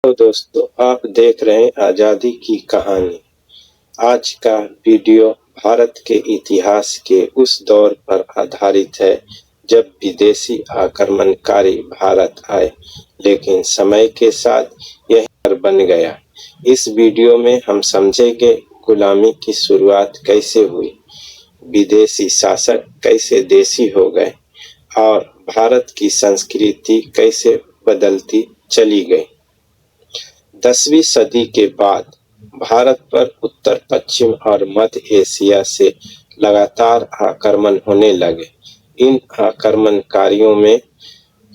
तो दोस्तों, आप देख रहे हैं आजादी की कहानी। आज का वीडियो भारत के इतिहास के उस दौर पर आधारित है जब विदेशी आक्रमणकारी भारत आए, लेकिन समय के साथ यह डर बन गया। इस वीडियो में हम समझेंगे गुलामी की शुरुआत कैसे हुई, विदेशी शासक कैसे देशी हो गए और भारत की संस्कृति कैसे बदलती चली गई। 10वीं सदी के बाद भारत पर उत्तर पश्चिम और मध्य एशिया से लगातार आक्रमण होने लगे। इन आक्रमणकारियों में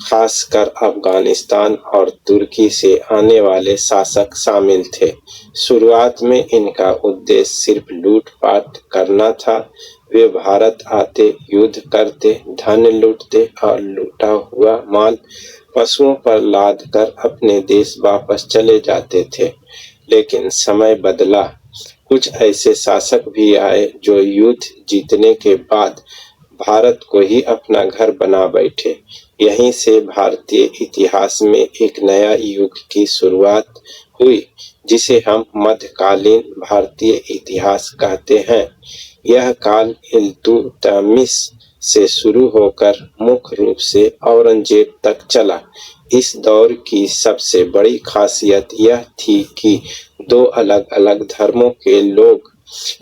खासकर अफगानिस्तान और तुर्की से आने वाले शासक शामिल थे। शुरुआत में इनका उद्देश्य सिर्फ लूटपाट करना था। वे भारत आते, युद्ध करते, धन लूटते और लूटा हुआ माल पशुओं पर लाद कर अपने देश वापस चले जाते थे। लेकिन समय बदला। कुछ ऐसे शासक भी आए जो युद्ध जीतने के बाद भारत को ही अपना घर बना बैठे। यहीं से भारतीय इतिहास में एक नया युग की शुरुआत हुई, जिसे हम मध्यकालीन भारतीय इतिहास कहते हैं। यह काल इल्तुतमिश से शुरू होकर मुख्य रूप से औरंगजेब तक चला। इस दौर की सबसे बड़ी खासियत यह थी कि दो अलग अलग धर्मों के लोग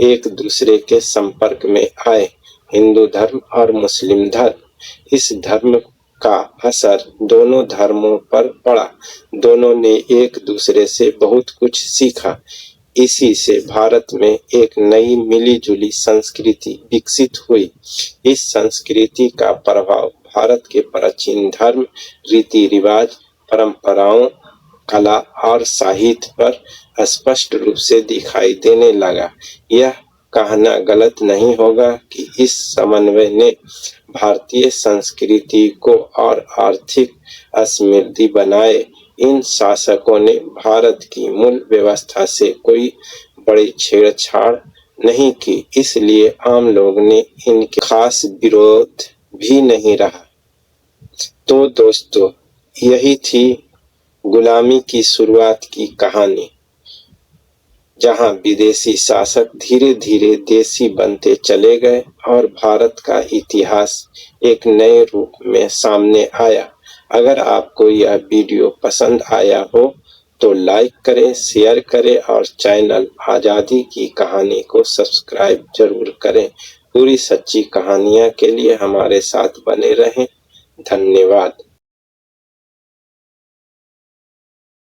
एक दूसरे के संपर्क में आए, हिंदू धर्म और मुस्लिम धर्म। इस धर्म का असर दोनों धर्मों पर पड़ा। दोनों ने एक दूसरे से बहुत कुछ सीखा। इसी से भारत में एक नई मिली-जुली संस्कृति विकसित हुई। इस संस्कृति का प्रभाव भारत के प्राचीन धर्म, रीति रिवाज, परंपराओं, कला और साहित्य पर स्पष्ट रूप से दिखाई देने लगा। यह कहना गलत नहीं होगा कि इस समन्वय ने भारतीय संस्कृति को और आर्थिक समृद्धि बनाए। इन शासकों ने भारत की मूल व्यवस्था से कोई बड़ी छेड़छाड़ नहीं की, इसलिए आम लोग ने इनके खास विरोध भी नहीं रहा। तो दोस्तों, यही थी गुलामी की शुरुआत की कहानी, जहां विदेशी शासक धीरे धीरे देशी बनते चले गए और भारत का इतिहास एक नए रूप में सामने आया। अगर आपको यह वीडियो पसंद आया हो तो लाइक करें, शेयर करें और चैनल आजादी की कहानी को सब्सक्राइब जरूर करें। पूरी सच्ची कहानियां के लिए हमारे साथ बने रहें। धन्यवाद।